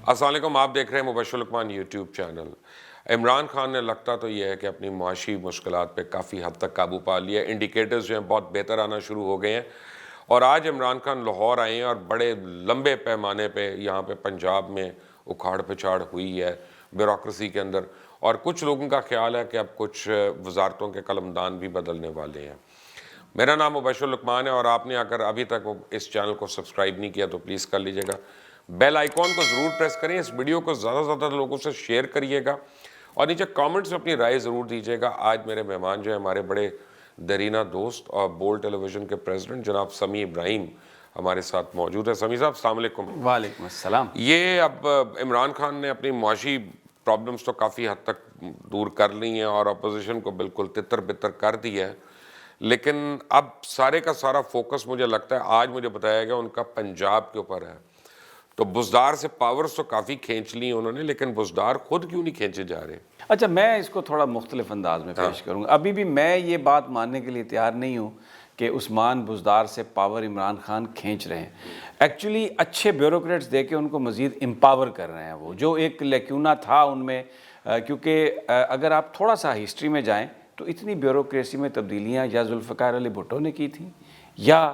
السلام علیکم، آپ دیکھ رہے ہیں مبشر لقمان یوٹیوب چینل۔ عمران خان نے لگتا تو یہ ہے کہ اپنی معاشی مشکلات پہ کافی حد تک قابو پا لیا ہے، انڈیکیٹرز جو ہیں بہت بہتر آنا شروع ہو گئے ہیں، اور آج عمران خان لاہور آئے ہیں اور بڑے لمبے پیمانے پہ یہاں پہ پنجاب میں اکھاڑ پچھاڑ ہوئی ہے بیوروکریسی کے اندر، اور کچھ لوگوں کا خیال ہے کہ اب کچھ وزارتوں کے قلمدان بھی بدلنے والے ہیں۔ میرا نام مبشر لقمان ہے، اور آپ نے اگر ابھی تک اس چینل کو سبسکرائب نہیں کیا تو پلیز کر لیجئے گا، بیل آئیکن کو ضرور پریس کریں، اس ویڈیو کو زیادہ سے زیادہ لوگوں سے شیئر کریے گا، اور نیچے کامنٹس میں اپنی رائے ضرور دیجیے گا۔ آج میرے مہمان جو ہیں ہمارے بڑے دیرینہ دوست اور بول ٹیلی ویژن کے پریزیڈنٹ جناب سمیع ابراہیم ہمارے ساتھ موجود ہے۔ سمیع صاحب السلام علیکم۔ وعلیکم السلام۔ یہ اب عمران خان نے اپنی معاشی پرابلمز تو کافی حد تک دور کر لی ہیں اور اپوزیشن کو بالکل تتر بتر کر دیا ہے، لیکن اب سارے کا سارا فوکس مجھے لگتا ہے آج مجھے بتایا گیا ان کا پنجاب کے اوپر ہے۔ تو بزدار سے پاورز تو کافی کھینچ لی انہوں نے، لیکن بزدار خود کیوں نہیں کھینچے جا رہے؟ اچھا، میں اس کو تھوڑا مختلف انداز میں پیش کروں گا۔ ابھی بھی میں یہ بات ماننے کے لیے تیار نہیں ہوں کہ عثمان بزدار سے پاور عمران خان کھینچ رہے ہیں۔ ایکچولی اچھے بیوروکریٹس دے کے ان کو مزید امپاور کر رہے ہیں، وہ جو ایک لیکونہ تھا ان میں، کیونکہ اگر آپ تھوڑا سا ہسٹری میں جائیں تو اتنی بیوروکریسی میں تبدیلیاں یا ذوالفقار علی بھٹو نے کی تھیں یا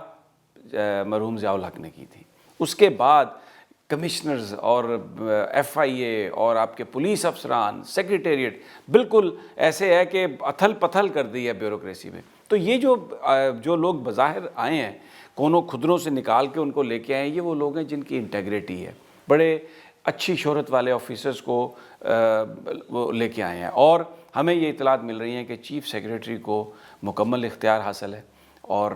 مرحوم ضیاء الحق نے کی تھیں۔ اس کے بعد کمشنرز اور ایف آئی اے اور آپ کے پولیس افسران، سیکریٹریٹ بالکل ایسے ہے کہ اتھل پتھل کر دی ہے بیوروکریسی میں۔ تو یہ جو لوگ بظاہر آئے ہیں، کونوں خدروں سے نکال کے ان کو لے کے آئے ہیں، یہ وہ لوگ ہیں جن کی انٹیگریٹی ہے، بڑے اچھی شہرت والے آفیسرز کو وہ لے کے آئے ہیں، اور ہمیں یہ اطلاعات مل رہی ہیں کہ چیف سیکریٹری کو مکمل اختیار حاصل ہے، اور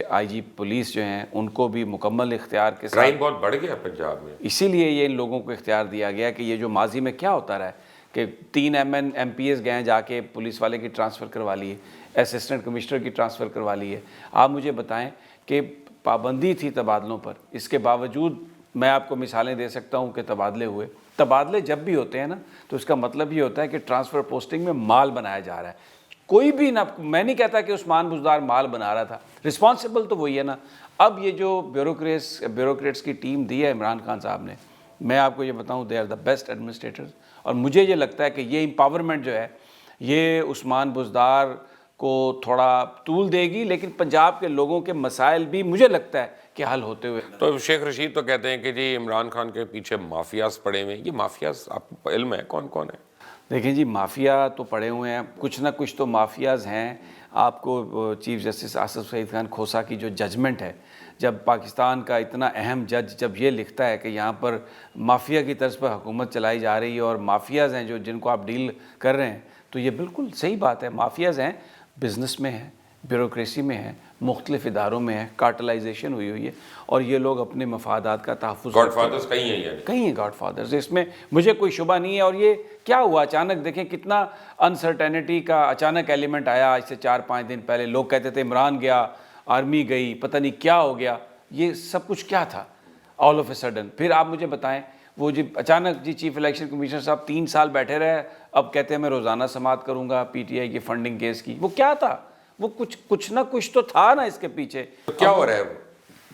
آئی جی پولیس جو ہیں ان کو بھی مکمل اختیار کے ساتھ۔ کرائم بہت بڑھ گیا پنجاب میں، اسی لیے یہ ان لوگوں کو اختیار دیا گیا کہ یہ جو ماضی میں کیا ہوتا رہا ہے کہ 3 ایم پی ایس گئے جا کے پولیس والے کی ٹرانسفر کروا لیے، اسسٹنٹ کمشنر کی ٹرانسفر کروا لی ہے۔ آپ مجھے بتائیں کہ پابندی تھی تبادلوں پر، اس کے باوجود میں آپ کو مثالیں دے سکتا ہوں کہ تبادلے ہوئے۔ تبادلے جب بھی ہوتے ہیں نا تو اس کا مطلب یہ ہوتا ہے کہ ٹرانسفر پوسٹنگ میں مال بنایا جا رہا ہے۔ کوئی بھی نہ، میں نہیں کہتا کہ عثمان بزدار مال بنا رہا تھا، رسپانسبل تو وہی ہے نا۔ اب یہ جو بیوروکریٹس کی ٹیم دی ہے عمران خان صاحب نے، میں آپ کو یہ بتاؤں they are the best administrators, اور مجھے یہ لگتا ہے کہ یہ امپاورمنٹ جو ہے یہ عثمان بزدار کو تھوڑا طول دے گی، لیکن پنجاب کے لوگوں کے مسائل بھی مجھے لگتا ہے کہ حل ہوتے ہوئے۔ تو شیخ رشید تو کہتے ہیں کہ جی عمران خان کے پیچھے مافیاز پڑے ہوئے ہیں۔ یہ مافیاز آپ کو علم ہے کون کون ہے؟ دیکھیں جی، مافیا تو پڑے ہوئے ہیں، کچھ نہ کچھ تو مافیاز ہیں۔ آپ کو چیف جسٹس آصف سعید خان کھوسہ کی جو ججمنٹ ہے، جب پاکستان کا اتنا اہم جج جب یہ لکھتا ہے کہ یہاں پر مافیا کی طرز پر حکومت چلائی جا رہی ہے اور مافیاز ہیں جن کو آپ ڈیل کر رہے ہیں، تو یہ بالکل صحیح بات ہے۔ مافیاز ہیں، بزنس میں ہیں، بیوروکریسی میں ہیں، مختلف اداروں میں ہیں، کارٹلائزیشن ہوئی ہے، اور یہ لوگ اپنے مفادات کا تحفظ گاڈ فادرز کہیں ہیں یعنی؟ کہیں ہیں گاڈ فادرز، اس میں مجھے کوئی شبہ نہیں ہے۔ اور یہ کیا ہوا اچانک؟ دیکھیں کتنا انسرٹینٹی کا اچانک ایلیمنٹ آیا آج سے 4-5 دن پہلے۔ لوگ کہتے تھے عمران گیا، آرمی گئی، پتہ نہیں کیا ہو گیا، یہ سب کچھ کیا تھا آل آف اے سڈن؟ پھر آپ مجھے بتائیں، وہ جی اچانک جی چیف الیکشن کمیشنر صاحب 3 سال بیٹھے رہے، اب کہتے ہیں میں روزانہ سماعت کروں گا پی ٹی آئی کی فنڈنگ کیس کی۔ وہ کیا تھا؟ وہ کچھ نہ کچھ تو تھا نا اس کے پیچھے۔ تو کیا ہو رہا ہے؟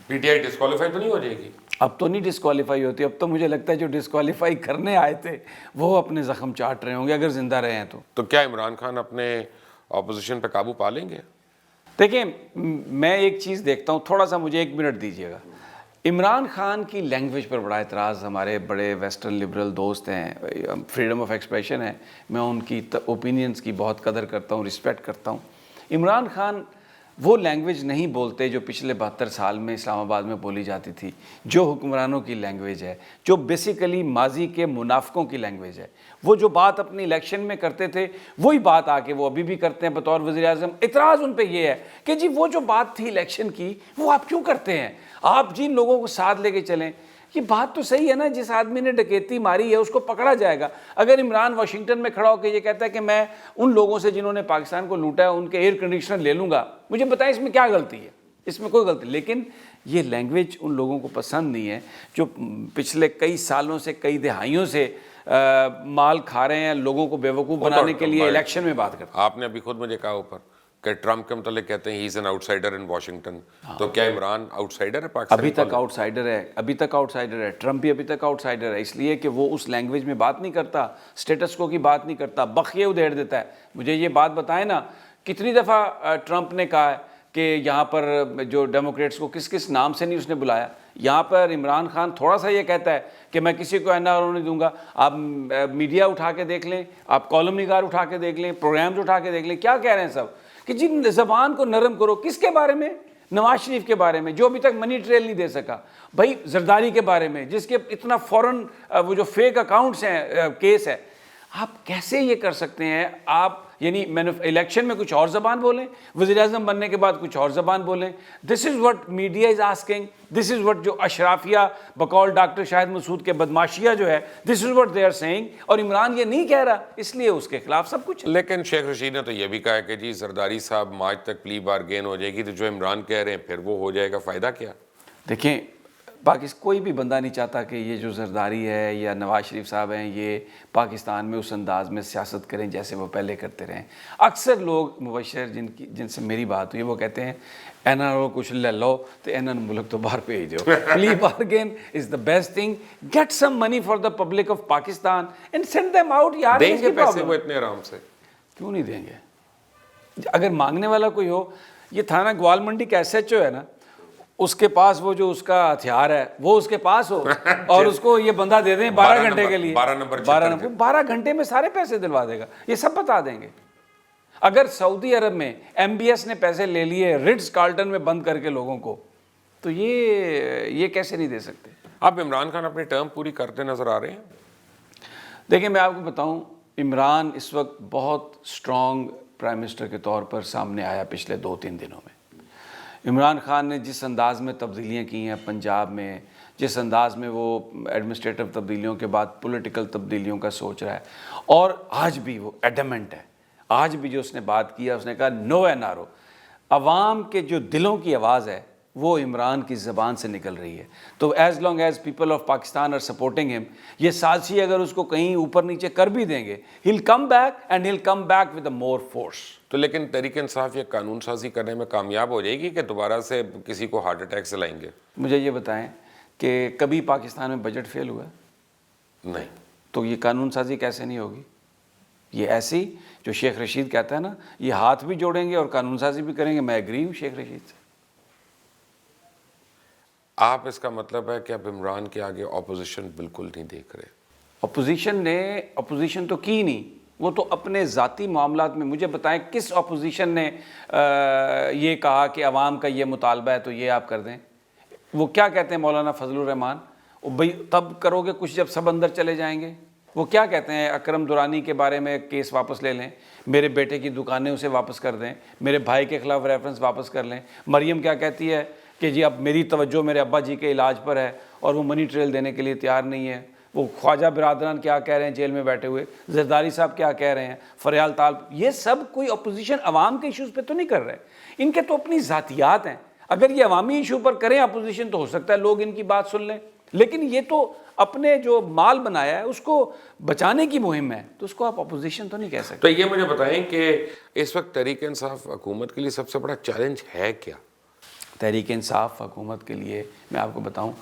پی ٹی آئی ڈسکوالیفائی تو نہیں ہو جائے گی؟ اب تو نہیں ڈسکوالیفائی ہوتی، اب تو مجھے لگتا ہے جو ڈسکوالیفائی کرنے آئے تھے وہ اپنے زخم چاٹ رہے ہوں گے اگر زندہ رہے ہیں تو۔ تو کیا عمران خان اپنے اپوزیشن پہ قابو پا لیں گے؟ دیکھیں، میں ایک چیز دیکھتا ہوں، تھوڑا سا مجھے 1 منٹ دیجیے گا۔ عمران خان کی لینگویج پر بڑا اعتراض، ہمارے بڑے ویسٹرن لبرل دوست ہیں، فریڈم آف ایکسپریشن ہے، میں ان کی اوپینینز کی بہت قدر کرتا ہوں، رسپیکٹ کرتا ہوں۔ عمران خان وہ لینگویج نہیں بولتے جو پچھلے 72 سال میں اسلام آباد میں بولی جاتی تھی، جو حکمرانوں کی لینگویج ہے، جو بیسیکلی ماضی کے منافقوں کی لینگویج ہے۔ وہ جو بات اپنی الیکشن میں کرتے تھے وہی بات آ کے وہ ابھی بھی کرتے ہیں بطور وزیر اعظم۔ اعتراض ان پہ یہ ہے کہ جی وہ جو بات تھی الیکشن کی وہ آپ کیوں کرتے ہیں؟ آپ جن لوگوں کو ساتھ لے کے چلیں۔ یہ بات تو صحیح ہے نا، جس آدمی نے ڈکیتی ماری ہے اس کو پکڑا جائے گا۔ اگر عمران واشنگٹن میں کھڑا ہو کے یہ کہتا ہے کہ میں ان لوگوں سے جنہوں نے پاکستان کو لوٹا ہے ان کے ایئر کنڈیشنر لے لوں گا، مجھے بتائیں اس میں کیا غلطی ہے؟ اس میں کوئی غلطی، لیکن یہ لینگویج ان لوگوں کو پسند نہیں ہے جو پچھلے کئی سالوں سے، کئی دہائیوں سے مال کھا رہے ہیں، لوگوں کو بیوقوف بنانے کے لیے الیکشن میں بات کرتے ہیں۔ آپ نے ابھی خود مجھے کہا اوپر کہ ٹرمپ کے متعلق کہتے ہیں he is an outsider in Washington, تو کیا عمران آؤٹ سائڈر ہے پاکستان؟ ابھی تک آؤٹ سائڈر ہے، ابھی تک آؤٹ سائڈر ہے، ٹرمپ بھی ابھی تک آؤٹ سائڈر ہے، اس لیے کہ وہ اس لینگویج میں بات نہیں کرتا، اسٹیٹس کو کی بات نہیں کرتا، بخیے ادھیڑ دیتا ہے۔ مجھے یہ بات بتائیں نا، کتنی دفعہ ٹرمپ نے کہا ہے کہ یہاں پر جو ڈیموکریٹس کو کس کس نام سے نہیں اس نے بلایا، یہاں پر عمران خان تھوڑا سا یہ کہتا ہے کہ میں کسی کو NRO نہیں دوں گا۔ آپ میڈیا اٹھا کے دیکھ لیں، آپ کالم نگار اٹھا کے دیکھ لیں، پروگرامز اٹھا کے دیکھ لیں، کیا کہہ رہے ہیں سب کہ جن زبان کو نرم کرو۔ کس کے بارے میں؟ نواز شریف کے بارے میں، جو ابھی تک منی ٹریل نہیں دے سکا، بھائی زرداری کے بارے میں، جس کے اتنا فوراً وہ جو فیک اکاؤنٹس ہیں، کیس ہے۔ آپ کیسے یہ کر سکتے ہیں؟ آپ یعنی الیکشن میں کچھ اور زبان بولیں، وزیر اعظم بننے کے بعد کچھ اور زبان بولیں۔ This is what media is asking, this is what جو اشرافیہ بقول ڈاکٹر شاہد مسعود کے بدماشیہ جو ہے، this is what they are saying, اور عمران یہ نہیں کہہ رہا، اس لیے اس کے خلاف سب کچھ۔ لیکن شیخ رشید نے تو یہ بھی کہا ہے کہ جی زرداری صاحب مارچ تک پلی بارگین ہو جائے گی، تو جو عمران کہہ رہے ہیں پھر وہ ہو جائے گا، فائدہ کیا؟ دیکھیں، کوئی بھی بندہ نہیں چاہتا کہ یہ جو زرداری ہے یا نواز شریف صاحب ہیں یہ پاکستان میں اس انداز میں سیاست کریں جیسے وہ پہلے کرتے رہیں۔ اکثر لوگ مبشر جن سے میری بات ہوئی وہ کہتے ہیں NRO کچھ لے لو تو انہوں ملک تو باہر بھیج دو۔ Plea bargain is the best thing, get some money for the public of Pakistan and send them out. یار دیں گے پیسے وہ اتنے آرام سے؟ کیوں نہیں دیں گے؟ اگر مانگنے والا کوئی ہو، یہ تھانہ گوال منڈی کا SHO ہے نا، اس کے پاس وہ جو اس کا ہتھیار ہے وہ اس کے پاس ہو اور اس کو یہ بندہ دے دیں 12 گھنٹے کے لیے، 12 گھنٹے میں سارے پیسے دلوا دے گا، یہ سب بتا دیں گے۔ اگر سعودی عرب میں MBS نے پیسے لے لیے رٹز کارلٹن میں بند کر کے لوگوں کو، تو یہ کیسے نہیں دے سکتے؟ اب عمران خان اپنی ٹرم پوری کرتے نظر آ رہے ہیں؟ دیکھیں، میں آپ کو بتاؤں، عمران اس وقت بہت سٹرونگ پرائم منسٹر کے طور پر سامنے آیا پچھلے 2-3 دنوں میں۔ عمران خان نے جس انداز میں تبدیلیاں کی ہیں پنجاب میں، جس انداز میں وہ ایڈمنسٹریٹو تبدیلیوں کے بعد پولیٹیکل تبدیلیوں کا سوچ رہا ہے، اور آج بھی وہ ایڈمنٹ ہے، آج بھی جو اس نے بات کیا، اس نے کہا نو NRO۔ عوام کے جو دلوں کی آواز ہے وہ عمران کی زبان سے نکل رہی ہے، تو as long as people of Pakistan are supporting ہم، یہ سازشی اگر اس کو کہیں اوپر نیچے کر بھی دیں گے، he'll come back and he'll come back with a more force۔ تو لیکن تحریک انصاف یہ قانون سازی کرنے میں کامیاب ہو جائے گی کہ دوبارہ سے کسی کو ہارٹ اٹیک سے لائیں گے؟ مجھے یہ بتائیں کہ کبھی پاکستان میں بجٹ فیل ہوا ہے؟ نہیں۔ تو یہ قانون سازی کیسے نہیں ہوگی؟ یہ ایسی جو شیخ رشید کہتا ہے نا، یہ ہاتھ بھی جوڑیں گے اور قانون سازی بھی کریں گے۔ میں ایگری ہوں شیخ رشید سے۔ آپ اس کا مطلب ہے کہ اب عمران کے آگے اپوزیشن بالکل نہیں دیکھ رہے؟ اپوزیشن تو کی نہیں، وہ تو اپنے ذاتی معاملات میں۔ مجھے بتائیں کس اپوزیشن نے یہ کہا کہ عوام کا یہ مطالبہ ہے تو یہ آپ کر دیں؟ وہ کیا کہتے ہیں مولانا فضل الرحمان، بھئی تب کرو گے کچھ جب سب اندر چلے جائیں گے؟ وہ کیا کہتے ہیں اکرم دورانی کے بارے میں کیس واپس لے لیں، میرے بیٹے کی دکانیں اسے واپس کر دیں، میرے بھائی کے خلاف ریفرنس واپس کر لیں۔ مریم کیا کہتی ہے کہ جی اب میری توجہ میرے ابا جی کے علاج پر ہے اور وہ منی ٹریل دینے کے لیے تیار نہیں ہے۔ وہ خواجہ برادران کیا کہہ رہے ہیں جیل میں بیٹھے ہوئے، زرداری صاحب کیا کہہ رہے ہیں، فریال طالب، یہ سب کوئی اپوزیشن عوام کے ایشوز پہ تو نہیں کر رہے، ان کے تو اپنی ذاتیات ہیں۔ اگر یہ عوامی ایشو پر کریں اپوزیشن تو ہو سکتا ہے لوگ ان کی بات سن لیں، لیکن یہ تو اپنے جو مال بنایا ہے اس کو بچانے کی مہم ہے، تو اس کو آپ اپوزیشن تو نہیں کہہ سکتے۔ تو یہ مجھے بتائیں کہ اس وقت تحریک انصاف حکومت کے لیے سب سے بڑا چیلنج ہے کیا؟ تحریک انصاف حکومت کے لیے میں آپ کو بتاؤں،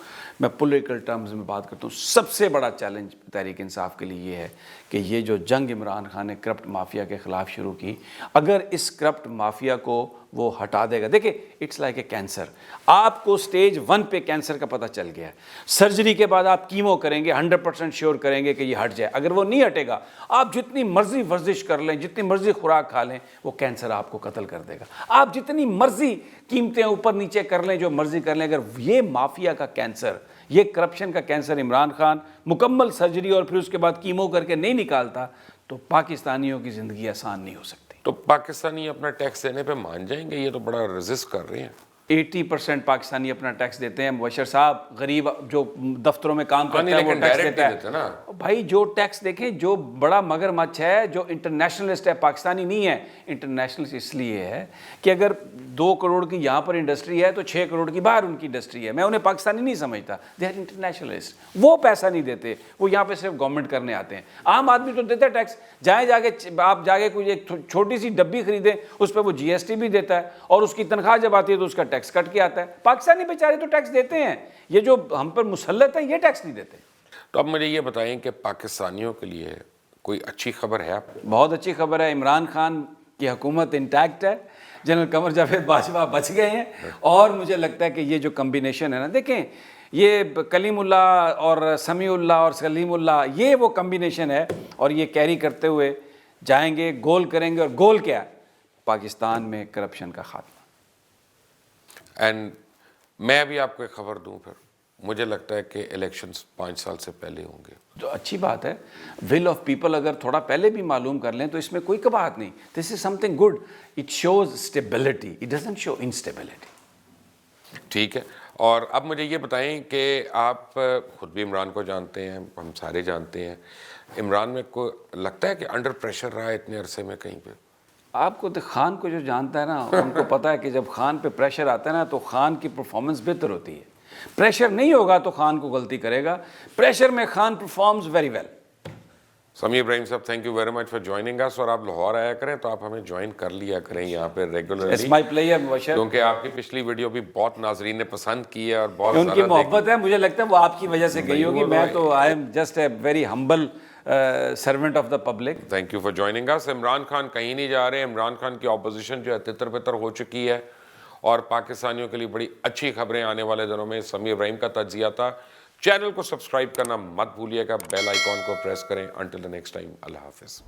میں پولیٹیکل ٹرمز میں بات کرتا ہوں، سب سے بڑا چیلنج تحریک انصاف کے لیے یہ ہے کہ یہ جو جنگ عمران خان نے کرپٹ مافیا کے خلاف شروع کی، اگر اس کرپٹ مافیا کو وہ ہٹا دے گا، دیکھیں اٹس لائک اے کینسر، آپ کو سٹیج 1 پہ کینسر کا پتہ چل گیا ہے، سرجری کے بعد آپ کیمو کریں گے، 100% شیور کریں گے کہ یہ ہٹ جائے، اگر وہ نہیں ہٹے گا آپ جتنی مرضی ورزش کر لیں، جتنی مرضی خوراک کھا لیں، وہ کینسر آپ کو قتل کر دے گا، آپ جتنی مرضی قیمتیں اوپر نیچے کر لیں، جو مرضی کر لیں، اگر یہ مافیا کا کینسر، یہ کرپشن کا کینسر عمران خان مکمل سرجری اور پھر اس کے بعد کیمو کر کے نہیں نکالتا، تو پاکستانیوں کی زندگی آسان نہیں ہو سکتی۔ تو پاکستانی اپنا ٹیکس دینے پہ مان جائیں گے؟ یہ تو بڑا ریزسٹ کر رہے ہیں۔ 80% پاکستانی اپنا ٹیکس دیتے ہیں. مبشر صاحب غریب جو دفتروں میں کام کرتا ہے وہ ٹیکس دیتا ہے. بھائی جو ٹیکس دیکھیں, جو بڑا مگر مچھ ہے, جو انٹرنیشنلسٹ ہے, پاکستانی نہیں ہے. انٹرنیشنلسٹ اس لیے ہے کہ اگر 2 کروڑ کی یہاں پر انڈسٹری ہے تو 6 کروڑ کی باہر ان کی انڈسٹری ہے. میں انہیں پاکستانی نہیں سمجھتا, دے آر انٹرنیشنلسٹ. وہ پیسہ نہیں دیتے, وہ یہاں پہ صرف گورنمنٹ کرنے آتے ہیں. عام آدمی تو دیتا ہے ٹیکس. جا کے آپ جا کے کوئی ایک چھوٹی سی ڈبی خریدیں, اس پہ وہ جی ایس ٹی بھی دیتا ہے, اور اس کی تنخواہ جب آتی ہے تو اس کا ٹیکس کٹ کے آتا ہے. پاکستانی بیچارے تو ٹیکس دیتے ہیں, یہ جو ہم پر مسلط ہیں یہ ٹیکس نہیں دیتے. تو اب مجھے یہ بتائیں کہ پاکستانیوں کے لیے کوئی اچھی خبر ہے آپ کو؟ بہت اچھی خبر ہے. عمران خان کی حکومت انٹیکٹ ہے, جنرل قمر جاوید باجوہ بچ گئے ہیں, اور مجھے لگتا ہے کہ یہ جو کمبینیشن ہے نا, دیکھیں یہ کلیم اللہ اور سمیع اللہ اور سلیم اللہ, یہ وہ کمبینیشن ہے, اور یہ کیری کرتے ہوئے جائیں گے, گول کریں گے. اور گول کیا ہے؟ پاکستان میں کرپشن کا خاتمہ. اینڈ میں بھی آپ کو ایک خبر دوں, پھر مجھے لگتا ہے کہ الیکشنز 5 سال سے پہلے ہوں گے. جو اچھی بات ہے, ول آف پیپل اگر تھوڑا پہلے بھی معلوم کر لیں تو اس میں کوئی کباہت نہیں. This is something good, it shows stability, it doesn't show instability. ٹھیک ہے. اور اب مجھے یہ بتائیں کہ آپ خود بھی عمران کو جانتے ہیں, ہم سارے جانتے ہیں. عمران میں کو لگتا ہے کہ انڈر پریشر رہا ہے اتنے عرصے میں کہیں پہ؟ آپ کو خان کو جو جانتا ہے نا, ان کو پتہ ہے کہ جب خان پہ پریشر آتا ہے نا تو خان کی پرفارمنس بہتر ہوتی ہے. پریشر نہیں ہوگا تو خان کو غلطی کرے گا, پریشر میں Khan performs very well. Sami Ibrahim صاحب, thank you very much for joining us. اور آپ لاہور آیا کریں تو آپ ہمیں جوائن کر لیا کریں یہاں پہ ریگولرلی. اٹس مائی پلیئر مبشر, کیونکہ آپ کی پچھلی ویڈیو بھی بہت ناظرین نے پسند کی ہے اور بہت ان کی محبت ہے. مجھے لگتا ہے وہ آپ کی وجہ سے گئی ہوگی. میں تو I am just a very humble servant of the public. Thank you for joining us. Imran Khan کہیں نہیں جا رہے. عمران خان کی اپوزیشن جو ہے تتر بتر ہو چکی ہے, اور پاکستانیوں کے لیے بڑی اچھی خبریں آنے والے دنوں میں. سمیع ابراہیم کا تجزیہ تھا. چینل کو سبسکرائب کرنا مت بھولیے گا, بیل آئیکن کو پریس کریں. انٹل دی نیکسٹ ٹائم, اللہ حافظ.